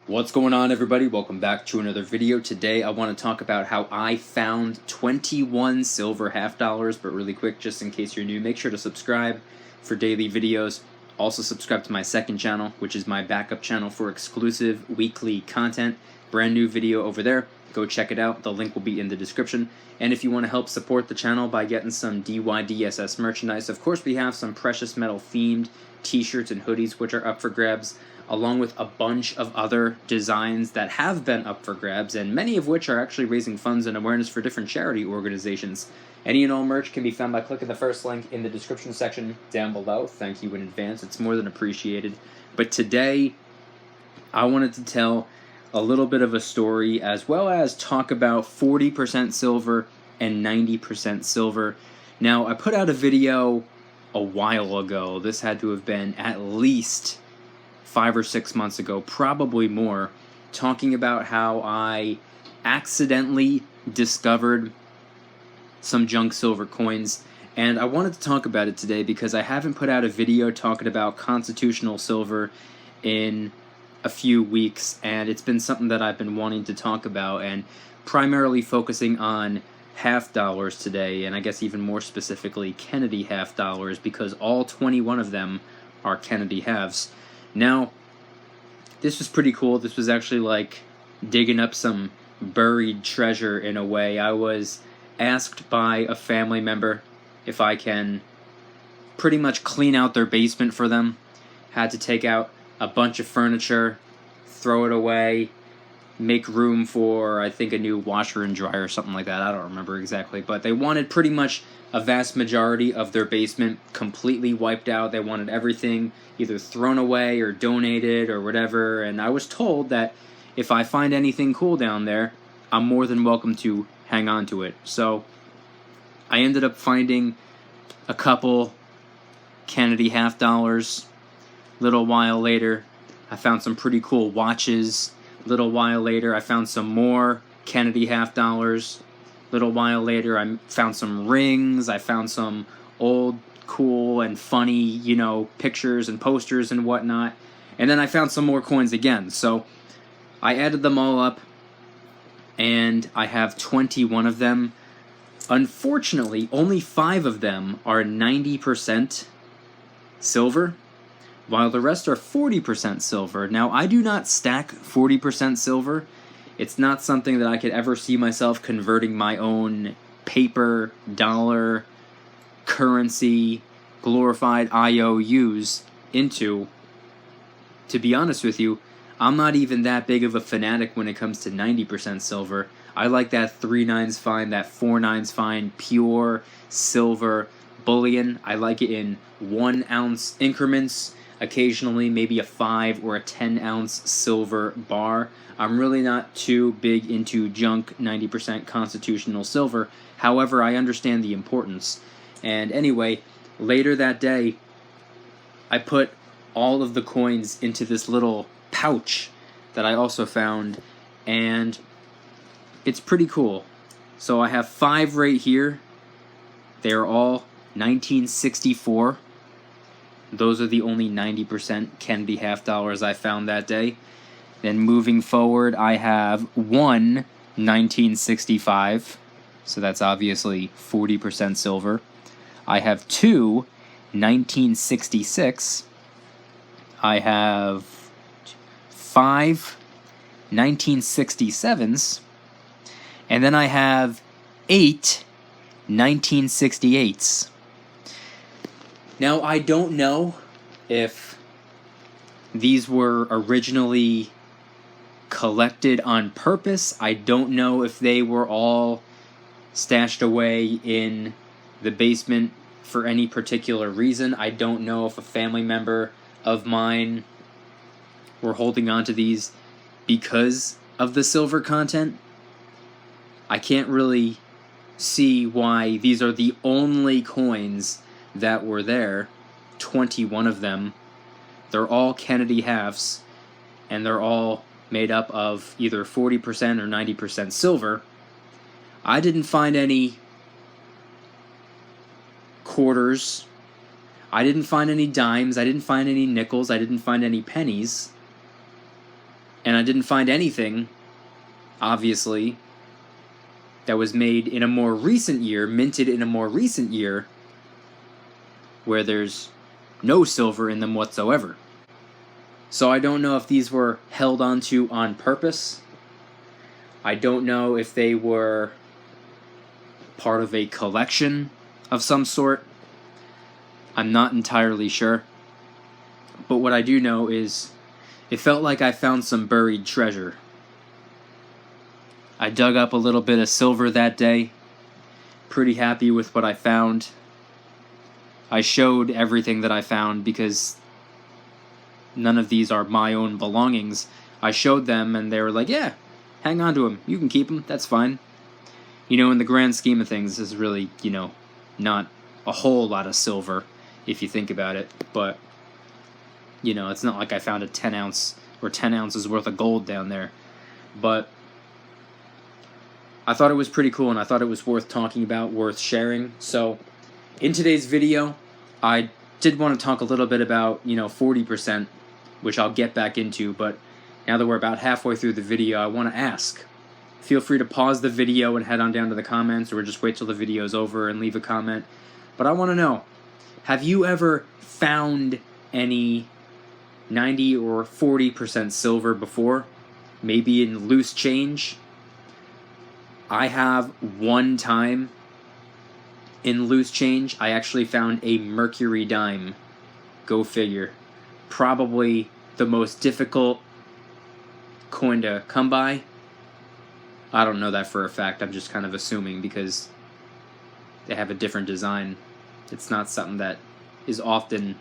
What's going on, everybody? Welcome back to another video. Today I want to talk about how I found 21 silver half dollars, but really quick, just in case you're new, make sure to subscribe for daily videos. Also subscribe to my second channel, which is my backup channel for exclusive weekly content. Brand new video over there. Go check it out. The link will be in the description. And if you want to help support the channel by getting some DYDSS merchandise, of course we have some precious metal themed t-shirts and hoodies which are up for grabs, along with a bunch of other designs that have been up for grabs, and many of which are actually raising funds and awareness for different charity organizations. Any and all merch can be found by clicking the first link in the description section down below. Thank you in advance. It's more than appreciated. But today, I wanted to tell a little bit of a story, as well as talk about 40% silver and 90% silver. Now, I put out a video a while ago. This had to have been at least 5 or 6 months ago, probably more, talking about how I accidentally discovered some junk silver coins. And I wanted to talk about it today because I haven't put out a video talking about constitutional silver in a few weeks, and it's been something that I've been wanting to talk about, and primarily focusing on half dollars today, and I guess even more specifically Kennedy half dollars, because all 21 of them are Kennedy halves. Now, this was pretty cool. This was actually like digging up some buried treasure in a way. I was asked by a family member if I can pretty much clean out their basement for them. Had to take out a bunch of furniture, throw it away, make room for, I think, a new washer and dryer or something like that. I don't remember exactly, but they wanted pretty much a vast majority of their basement completely wiped out. They wanted everything either thrown away or donated or whatever, and I was told that if I find anything cool down there, I'm more than welcome to hang on to it. So I ended up finding a couple Kennedy half dollars. Little while later, I found some pretty cool watches. Little while later, I found some more Kennedy half dollars. Little while later, I found some rings. I found some old, cool, and funny, pictures and posters and whatnot. And then I found some more coins again. So I added them all up, and I have 21 of them. Unfortunately, only 5 of them are 90% silver, while the rest are 40% silver. Now, I do not stack 40% silver. It's not something that I could ever see myself converting my own paper, dollar, currency, glorified IOUs into. To be honest with you, I'm not even that big of a fanatic when it comes to 90% silver. I like that 3 nines fine, that 4 nines fine, pure silver bullion. I like it in 1 ounce increments. Occasionally maybe a 5 or a 10 ounce silver bar. I'm really not too big into junk 90% constitutional silver. However, I understand the importance. And anyway, later that day, I put all of the coins into this little pouch that I also found, and it's pretty cool. So I have 5 right here. They are all 1964. Those are the only 90% Kennedy half dollars I found that day. Then moving forward, I have 1 1965, so that's obviously 40% silver. I have 2 1966. I have 5 1967s. And then I have 8 1968s. Now, I don't know if these were originally collected on purpose. I don't know if they were all stashed away in the basement for any particular reason. I don't know if a family member of mine were holding on to these because of the silver content. I can't really see why these are the only coins that were there, 21 of them. They're all Kennedy halves, and they're all made up of either 40% or 90% silver. I didn't find any quarters. I didn't find any dimes. I didn't find any nickels. I didn't find any pennies. And I didn't find anything, obviously, that was made in a more recent year, minted in a more recent year, where there's no silver in them whatsoever. So I don't know if these were held onto on purpose. I don't know if they were part of a collection of some sort. I'm not entirely sure. But what I do know is it felt like I found some buried treasure. I dug up a little bit of silver that day. Pretty happy with what I found. I showed everything that I found because none of these are my own belongings. I showed them and they were like, yeah, hang on to them. You can keep them. That's fine. You know, in the grand scheme of things, this is really, you know, not a whole lot of silver if you think about it. But, you know, it's not like I found a 10 ounce or 10 ounces worth of gold down there. But I thought it was pretty cool and I thought it was worth talking about, worth sharing. So in today's video, I did want to talk a little bit about, you know, 40%, which I'll get back into, but now that we're about halfway through the video, I want to ask. Feel free to pause the video and head on down to the comments, or just wait till the video's over and leave a comment. But I want to know, have you ever found any 90 or 40% silver before? Maybe in loose change? I have one time in loose change. I actually found a mercury dime. Go figure. Probably the most difficult coin to come by. I don't know that for a fact. I'm just kind of assuming because they have a different design. It's not something that is often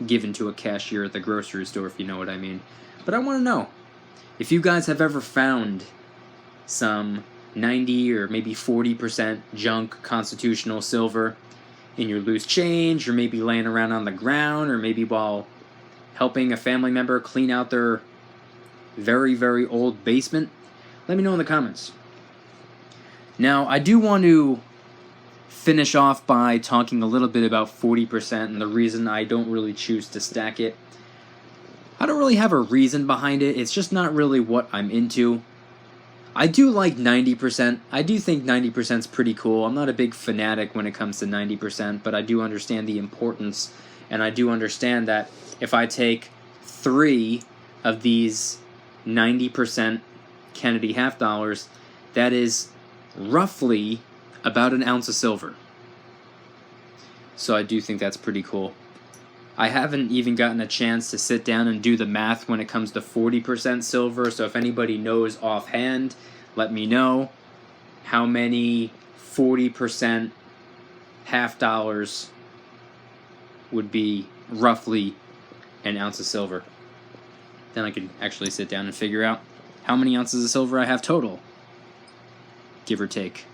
given to a cashier at the grocery store, if you know what I mean. But I want to know if you guys have ever found some 90 or maybe 40% junk constitutional silver in your loose change, or maybe laying around on the ground, or maybe while helping a family member clean out their very, very old basement. Let me know in the comments. Now, I do want to finish off by talking a little bit about 40% and the reason I don't really choose to stack it. I don't really have a reason behind it. It's just not really what I'm into. I do like 90%. I do think 90% is pretty cool. I'm not a big fanatic when it comes to 90%, but I do understand the importance, and I do understand that if I take 3 of these 90% Kennedy half dollars, that is roughly about an ounce of silver. So I do think that's pretty cool. I haven't even gotten a chance to sit down and do the math when it comes to 40% silver, so if anybody knows offhand, let me know how many 40% half dollars would be roughly an ounce of silver. Then I could actually sit down and figure out how many ounces of silver I have total, give or take.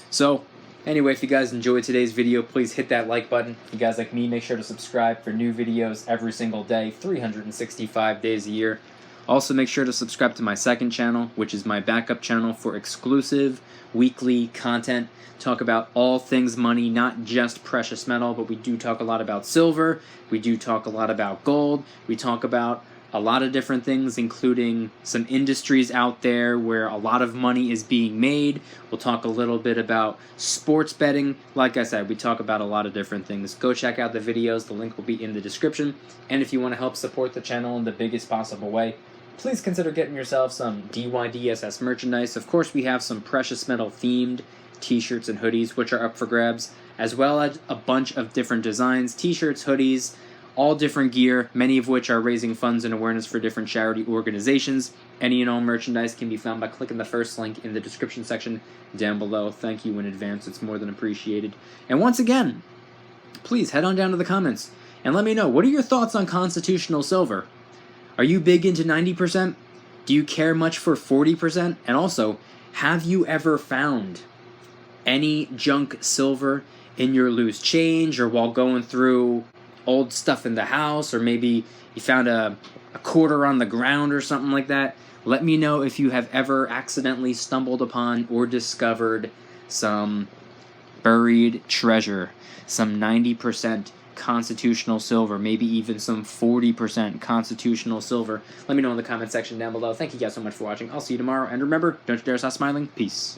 So, anyway, if you guys enjoyed today's video, please hit that like button. If you guys like me, make sure to subscribe for new videos every single day, 365 days a year. Also, make sure to subscribe to my second channel, which is my backup channel for exclusive weekly content. Talk about all things money, not just precious metal, but we do talk a lot about silver. We do talk a lot about gold. We talk about a lot of different things, including some industries out there where a lot of money is being made. We'll talk a little bit about sports betting. Like I said, we talk about a lot of different things. Go check out the videos. The link will be in the description. And if you want to help support the channel in the biggest possible way, please consider getting yourself some DYDSS merchandise. Of course, we have some precious metal themed t-shirts and hoodies, which are up for grabs, as well as a bunch of different designs, t-shirts, hoodies, all different gear, many of which are raising funds and awareness for different charity organizations. Any and all merchandise can be found by clicking the first link in the description section down below. Thank you in advance. It's more than appreciated. And once again, please head on down to the comments and let me know, what are your thoughts on constitutional silver? Are you big into 90%? Do you care much for 40%? And also, have you ever found any junk silver in your loose change, or while going through old stuff in the house, or maybe you found a quarter on the ground or something like that? Let me know if you have ever accidentally stumbled upon or discovered some buried treasure, some 90% constitutional silver, maybe even some 40% constitutional silver. Let me know in the comment section down below. Thank you guys so much for watching. I'll see you tomorrow. And remember, don't you dare stop smiling. Peace.